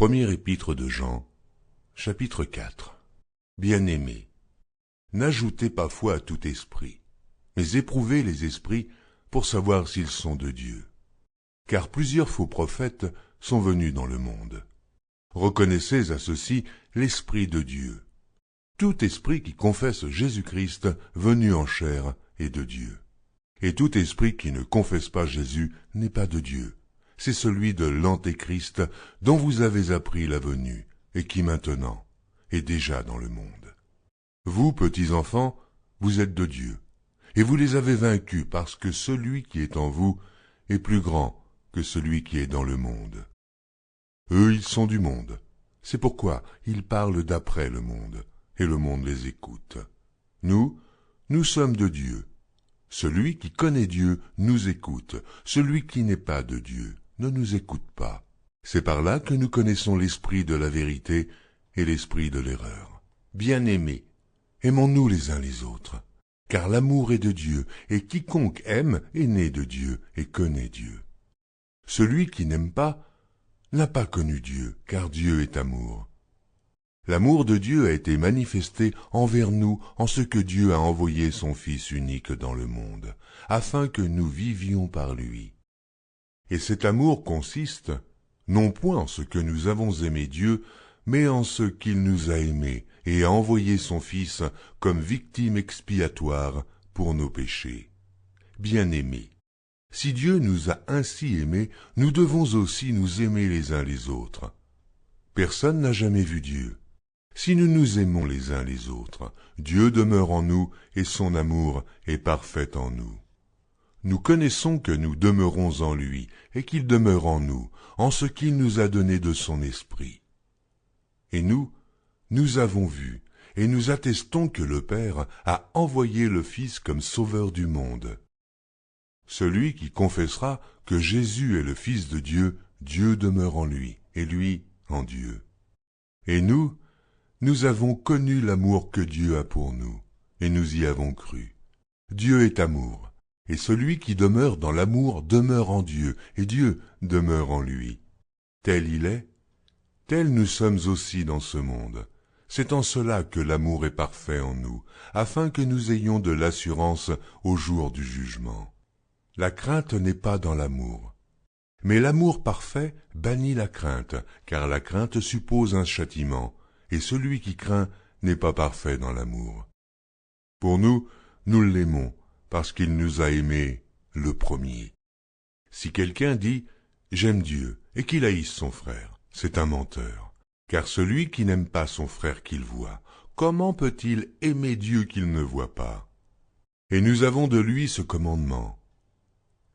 Premier épître de Jean, chapitre 4. Bien-aimés, n'ajoutez pas foi à tout esprit, mais éprouvez les esprits pour savoir s'ils sont de Dieu. Car plusieurs faux prophètes sont venus dans le monde. Reconnaissez à ceci l'Esprit de Dieu. Tout esprit qui confesse Jésus-Christ venu en chair est de Dieu. Et tout esprit qui ne confesse pas Jésus n'est pas de Dieu. C'est celui de l'Antéchrist dont vous avez appris la venue, et qui maintenant est déjà dans le monde. Vous, petits enfants, vous êtes de Dieu, et vous les avez vaincus parce que celui qui est en vous est plus grand que celui qui est dans le monde. Eux, ils sont du monde, c'est pourquoi ils parlent d'après le monde, et le monde les écoute. Nous sommes de Dieu. Celui qui connaît Dieu nous écoute, celui qui n'est pas de Dieu ne nous écoute pas. C'est par là que nous connaissons l'esprit de la vérité et l'esprit de l'erreur. Bien-aimés, aimons-nous les uns les autres, car l'amour est de Dieu, et quiconque aime est né de Dieu et connaît Dieu. Celui qui n'aime pas n'a pas connu Dieu, car Dieu est amour. L'amour de Dieu a été manifesté envers nous en ce que Dieu a envoyé son Fils unique dans le monde, afin que nous vivions par lui. Et cet amour consiste, non point en ce que nous avons aimé Dieu, mais en ce qu'il nous a aimés et a envoyé son Fils comme victime expiatoire pour nos péchés. Bien-aimés, si Dieu nous a ainsi aimés, nous devons aussi nous aimer les uns les autres. Personne n'a jamais vu Dieu. Si nous nous aimons les uns les autres, Dieu demeure en nous et son amour est parfait en nous. Nous connaissons que nous demeurons en lui et qu'il demeure en nous, en ce qu'il nous a donné de son esprit. Et nous avons vu et nous attestons que le Père a envoyé le Fils comme sauveur du monde. Celui qui confessera que Jésus est le Fils de Dieu, Dieu demeure en lui et lui en Dieu. Et nous avons connu l'amour que Dieu a pour nous, et nous y avons cru. Dieu est amour, et celui qui demeure dans l'amour demeure en Dieu, et Dieu demeure en lui. Tel il est, tel nous sommes aussi dans ce monde. C'est en cela que l'amour est parfait en nous, afin que nous ayons de l'assurance au jour du jugement. La crainte n'est pas dans l'amour. Mais l'amour parfait bannit la crainte, car la crainte suppose un châtiment, et celui qui craint n'est pas parfait dans l'amour. Pour nous l'aimons, parce qu'il nous a aimés le premier. Si quelqu'un dit « J'aime Dieu » et qu'il haïsse son frère, c'est un menteur. Car celui qui n'aime pas son frère qu'il voit, comment peut-il aimer Dieu qu'il ne voit pas? Et nous avons de lui ce commandement,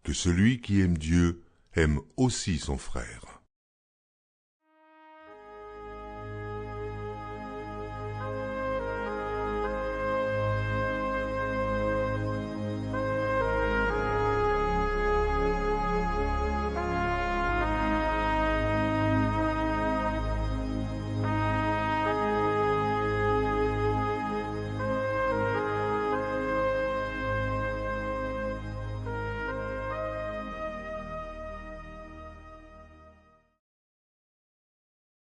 que celui qui aime Dieu aime aussi son frère.